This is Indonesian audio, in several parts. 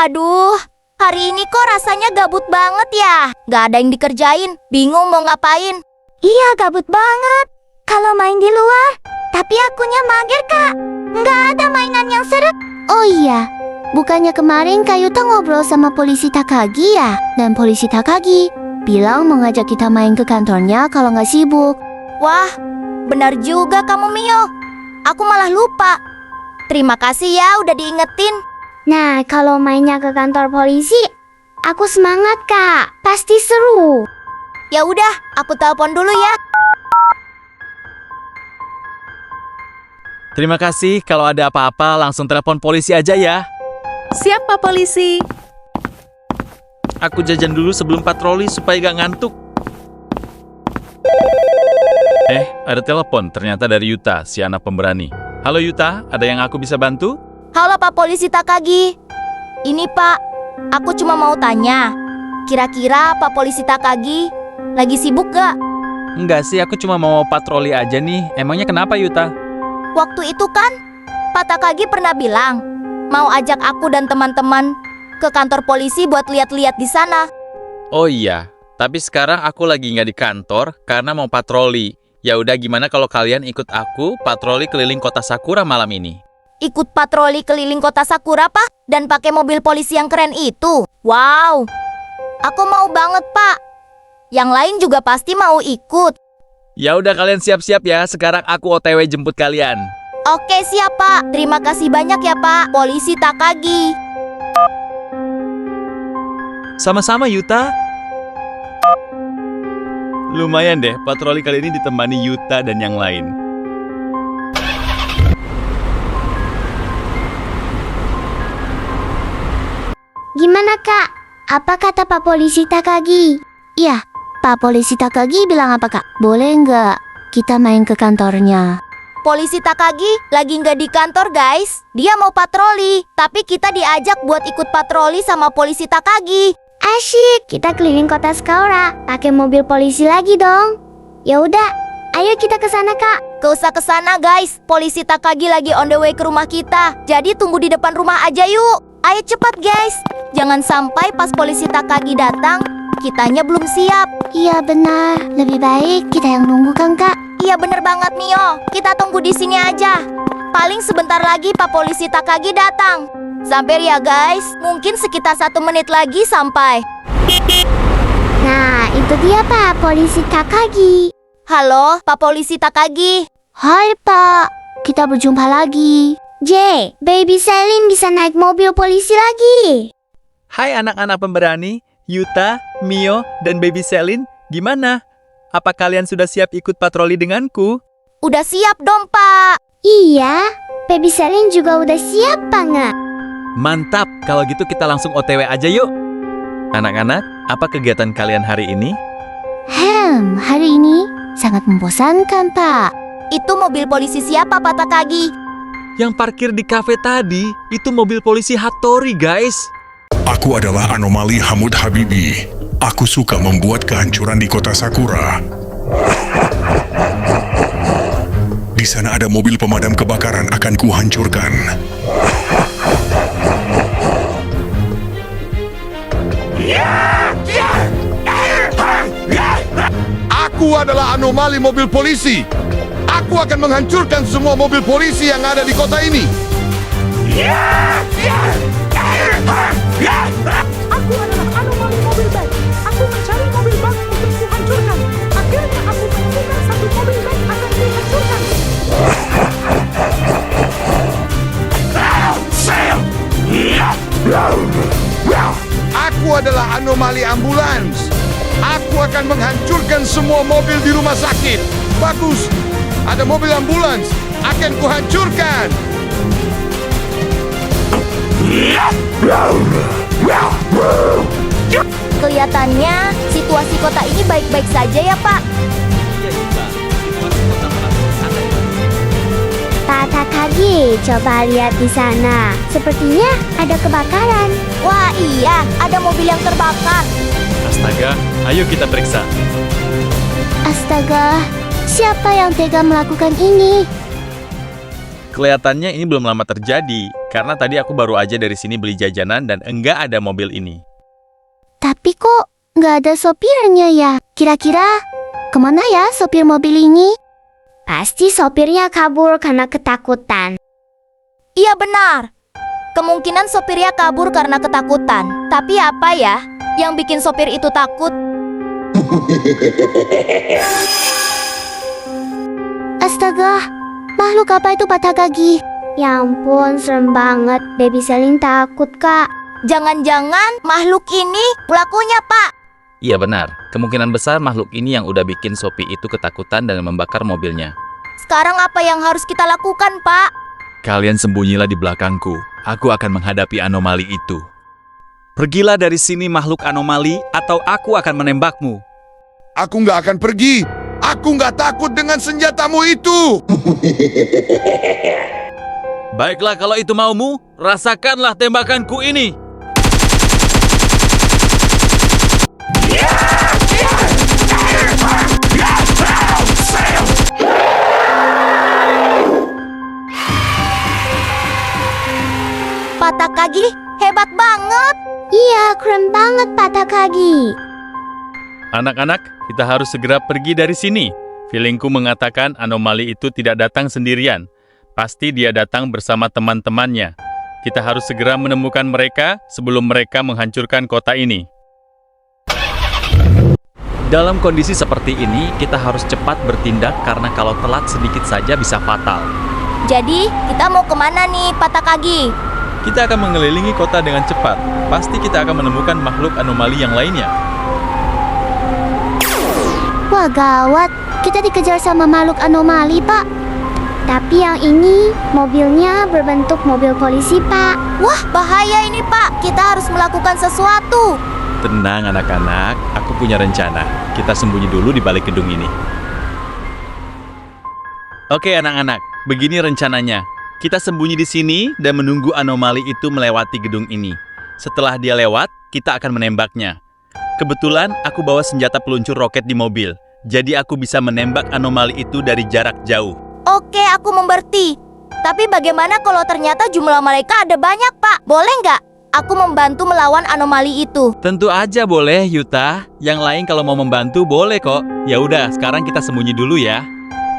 Aduh, hari ini kok rasanya gabut banget ya. Gak ada yang dikerjain, bingung mau ngapain. Iya, gabut banget. Kalau main di luar, tapi akunya mager, Kak. Nggak ada mainan yang seru. Oh iya, bukannya kemarin Kak Yuta ngobrol sama polisi Takagi ya? Dan polisi Takagi bilang mau ngajak kita main ke kantornya kalau nggak sibuk. Wah, benar juga kamu, Mio. Aku malah lupa. Terima kasih ya udah diingetin. Nah, kalau mainnya ke kantor polisi, aku semangat, Kak. Pasti seru. Ya udah, aku telepon dulu ya. Terima kasih, kalau ada apa-apa langsung telepon polisi aja ya. Siap, Pak Polisi. Aku jajan dulu sebelum patroli supaya gak ngantuk. Ada telepon ternyata dari Yuta, si anak pemberani. Halo Yuta, ada yang aku bisa bantu? Halo Pak Polisi Takagi. Ini Pak, aku cuma mau tanya. Kira-kira Pak Polisi Takagi lagi sibuk gak? Enggak sih, aku cuma mau patroli aja nih. Emangnya kenapa Yuta? Waktu itu kan, Pak Takagi pernah bilang mau ajak aku dan teman-teman ke kantor polisi buat lihat-lihat di sana. Oh iya, tapi sekarang aku lagi nggak di kantor karena mau patroli. Ya udah, gimana kalau kalian ikut aku patroli keliling kota Sakura malam ini? Ikut patroli keliling kota Sakura, Pak? Dan pakai mobil polisi yang keren itu? Wow, aku mau banget, Pak. Yang lain juga pasti mau ikut. Ya udah, kalian siap-siap ya. Sekarang aku OTW jemput kalian. Oke, siap, Pak. Terima kasih banyak ya, Pak Polisi Takagi. Sama-sama Yuta. Lumayan deh, patroli kali ini ditemani Yuta dan yang lain. Gimana, Kak? Apa kata Pak Polisi Takagi? Iya, Pak Polisi Takagi bilang apa, Kak? Boleh nggak kita main ke kantornya? Polisi Takagi lagi nggak di kantor, guys. Dia mau patroli, tapi kita diajak buat ikut patroli sama polisi Takagi. Asyik, kita keliling kota Sakura pakai mobil polisi lagi dong. Ya udah, ayo kita ke sana, Kak. Gak usah ke sana, guys. Polisi Takagi lagi on the way ke rumah kita. Jadi tunggu di depan rumah aja yuk. Ayo cepat, guys. Jangan sampai pas polisi Takagi datang, kitanya belum siap. Iya benar, lebih baik kita yang nunggu kan, Kak? Iya bener banget, Mio. Kita tunggu di sini aja. Paling sebentar lagi Pak Polisi Takagi datang. Sampai ya, guys. Mungkin sekitar 1 menit lagi sampai. Nah, itu dia Pak Polisi Takagi. Halo, Pak Polisi Takagi. Hai Pak, kita berjumpa lagi. J, Baby Selin bisa naik mobil polisi lagi. Hai anak-anak pemberani, Yuta, Mio, dan Baby Selin, gimana? Apa kalian sudah siap ikut patroli denganku? Udah siap dong, Pak. Iya, Baby Selin juga udah siap banget. Mantap, kalau gitu kita langsung OTW aja yuk. Anak-anak, apa kegiatan kalian hari ini? Hari ini sangat membosankan, Pak. Itu mobil polisi siapa, Pak Takagi? Yang parkir di kafe tadi, itu mobil polisi Hattori, guys. Aku adalah anomali Hamud Habibi. Aku suka membuat kehancuran di kota Sakura. Di sana ada mobil pemadam kebakaran akan kuhancurkan. Aku adalah anomali mobil polisi. Aku akan menghancurkan semua mobil polisi yang ada di kota ini. Aku adalah anomali mobil bag. Aku mencari mobil bag untuk kuhancurkan. Akhirnya aku menemukan satu mobil anomali ambulans. Aku akan menghancurkan semua mobil di rumah sakit. Bagus, ada mobil ambulans. Akan kuhancurkan. Kelihatannya situasi kota ini baik-baik saja ya, Pak. Iya, Yuta. Situasi kota Melati aneh. Pak Takagi, coba lihat di sana. Sepertinya ada kebakaran. Wah iya, ada mobil yang terbakar. Astaga, ayo kita periksa. Astaga, siapa yang tega melakukan ini? Kelihatannya ini belum lama terjadi, karena tadi aku baru aja dari sini beli jajanan dan enggak ada mobil ini. Tapi kok nggak ada sopirnya ya? Kira-kira kemana ya sopir mobil ini? Pasti sopirnya kabur karena ketakutan. Iya benar. Kemungkinan sopirnya kabur karena ketakutan. Tapi apa ya yang bikin sopir itu takut? Astaga, makhluk apa itu Pak Takagi? Ya ampun, serem banget. Baby Selin takut, Kak. Jangan-jangan makhluk ini pelakunya, Pak. Iya benar, kemungkinan besar makhluk ini yang udah bikin Sophie itu ketakutan dan membakar mobilnya. Sekarang apa yang harus kita lakukan, Pak? Kalian sembunyilah di belakangku, aku akan menghadapi anomali itu. Pergilah dari sini makhluk anomali atau aku akan menembakmu. Aku nggak akan pergi. Aku nggak takut dengan senjatamu itu. Baiklah kalau itu maumu, rasakanlah tembakanku ini. Pak Takagi, hebat banget. Iya, keren banget Pak Takagi. Anak-anak, kita harus segera pergi dari sini. Feelingku mengatakan anomali itu tidak datang sendirian. Pasti dia datang bersama teman-temannya. Kita harus segera menemukan mereka sebelum mereka menghancurkan kota ini. Dalam kondisi seperti ini, kita harus cepat bertindak karena kalau telat sedikit saja bisa fatal. Jadi, kita mau kemana nih, Pak Takagi? Kita akan mengelilingi kota dengan cepat. Pasti kita akan menemukan makhluk anomali yang lainnya. Wah gawat, kita dikejar sama makhluk anomali, Pak. Tapi yang ini mobilnya berbentuk mobil polisi, Pak. Wah, bahaya ini, Pak. Kita harus melakukan sesuatu. Tenang anak-anak, aku punya rencana. Kita sembunyi dulu di balik gedung ini. Oke anak-anak, begini rencananya. Kita sembunyi di sini dan menunggu anomali itu melewati gedung ini. Setelah dia lewat, kita akan menembaknya. Kebetulan aku bawa senjata peluncur roket di mobil. Jadi aku bisa menembak anomali itu dari jarak jauh. Oke, aku mengerti. Tapi bagaimana kalau ternyata jumlah mereka ada banyak, Pak? Boleh nggak? Aku membantu melawan anomali itu. Tentu aja boleh, Yuta. Yang lain kalau mau membantu boleh kok. Ya udah, sekarang kita sembunyi dulu ya.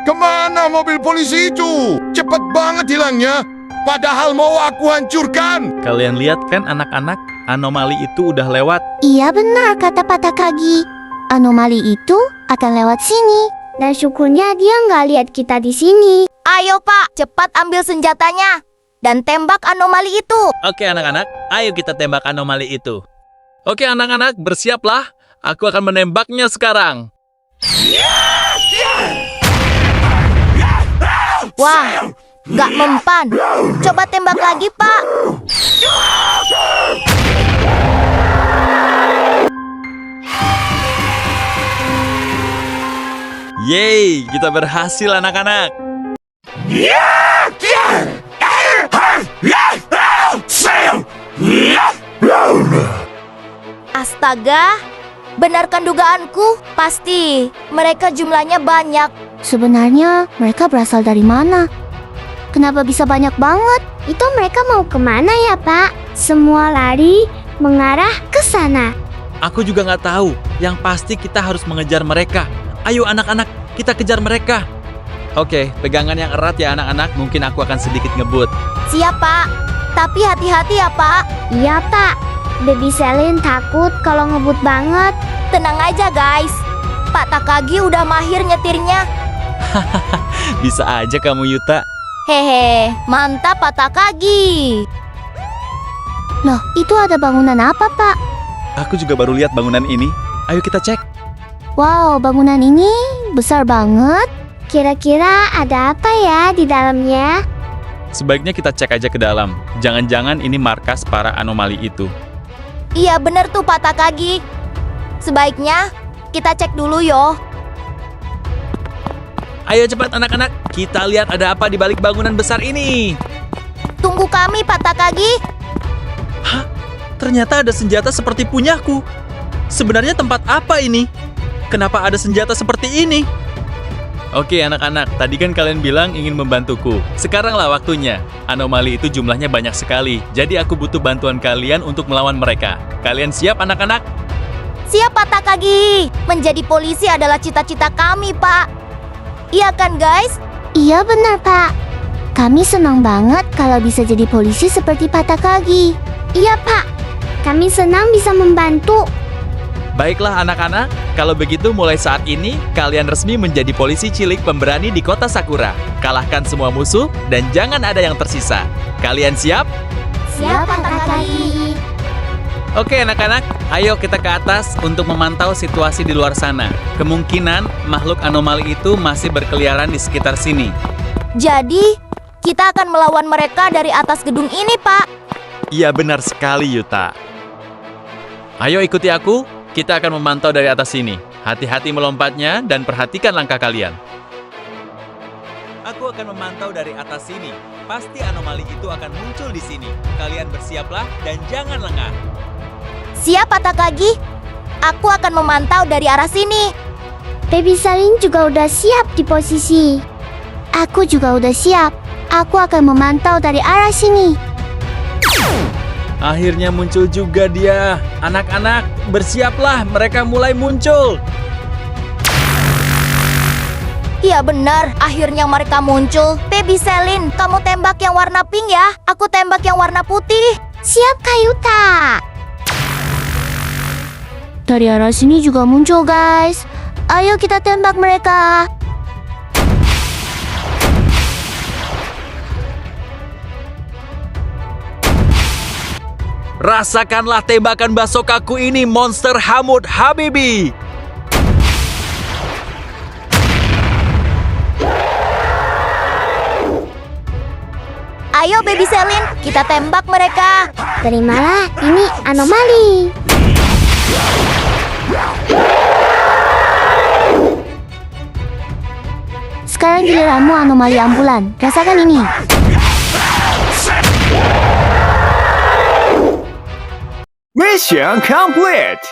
Kemana mobil polisi itu? Cepat banget hilangnya. Padahal mau aku hancurkan. Kalian lihat kan anak-anak, anomali itu udah lewat. Iya benar kata Pak Takagi. Anomali itu akan lewat sini. Dan syukurnya dia nggak lihat kita di sini. Ayo, Pak. Cepat ambil senjatanya. Dan tembak anomali itu. Oke anak-anak, ayo kita tembak anomali itu. Oke anak-anak, bersiaplah. Aku akan menembaknya sekarang. Wah, nggak mempan. Coba tembak lagi, Pak. Yeay, kita berhasil anak-anak. Astaga, benarkan dugaanku? Pasti, mereka jumlahnya banyak. Sebenarnya mereka berasal dari mana? Kenapa bisa banyak banget? Itu mereka mau kemana ya, Pak? Semua lari mengarah ke sana. Aku juga nggak tahu. Yang pasti kita harus mengejar mereka. Ayo anak-anak, kita kejar mereka. Oke, pegangan yang erat ya anak-anak. Mungkin aku akan sedikit ngebut. Siap, Pak. Tapi hati-hati ya, Pak. Iya, Pak. Baby Selin takut kalau ngebut banget. Tenang aja, guys. Pak Takagi udah mahir nyetirnya. Bisa aja kamu Yuta. Hehe, mantap Pak Takagi. Loh, itu ada bangunan apa, Pak? Aku juga baru lihat bangunan ini. Ayo kita cek. Wow, bangunan ini besar banget. Kira-kira ada apa ya di dalamnya? Sebaiknya kita cek aja ke dalam. Jangan-jangan ini markas para anomali itu. Iya bener tuh Pak Takagi. Sebaiknya kita cek dulu yo. Ayo cepat anak-anak, kita lihat ada apa di balik bangunan besar ini. Tunggu kami Pak Takagi. Hah? Ternyata ada senjata seperti punyaku. Sebenarnya tempat apa ini? Kenapa ada senjata seperti ini? Oke anak-anak, tadi kan kalian bilang ingin membantuku. Sekaranglah waktunya. Anomali itu jumlahnya banyak sekali. Jadi aku butuh bantuan kalian untuk melawan mereka. Kalian siap anak-anak? Siap Pak Takagi. Menjadi polisi adalah cita-cita kami Pak. Iya kan guys? Iya benar, Pak. Kami senang banget kalau bisa jadi polisi seperti Pak Takagi. Iya, Pak. Kami senang bisa membantu. Baiklah anak-anak, kalau begitu mulai saat ini kalian resmi menjadi polisi cilik pemberani di kota Sakura. Kalahkan semua musuh dan jangan ada yang tersisa. Kalian siap? Siap, Pak Takagi. Oke anak-anak, ayo kita ke atas untuk memantau situasi di luar sana. Kemungkinan makhluk anomali itu masih berkeliaran di sekitar sini. Jadi kita akan melawan mereka dari atas gedung ini Pak. Iya benar sekali Yuta. Ayo ikuti aku, kita akan memantau dari atas sini. Hati-hati melompatnya dan perhatikan langkah kalian. Aku akan memantau dari atas sini. Pasti anomali itu akan muncul di sini. Kalian bersiaplah dan jangan lengah. Siap Pak Takagi. Aku akan memantau dari arah sini. Baby Salin juga udah siap di posisi. Aku juga udah siap. Aku akan memantau dari arah sini. Akhirnya muncul juga dia. Anak-anak, bersiaplah, mereka mulai muncul. Iya benar, akhirnya mereka muncul. Baby Selin, kamu tembak yang warna pink ya. Aku tembak yang warna putih. Siap, Kayuta. Dari arah sini juga muncul, guys. Ayo kita tembak mereka. Rasakanlah tembakan basokaku ini, monster Hamud Habibi. Ayo Baby Selin, kita tembak mereka. Terimalah, ini anomali. Sekarang giliranmu anomali ambulan. Rasakan ini. Mission complete!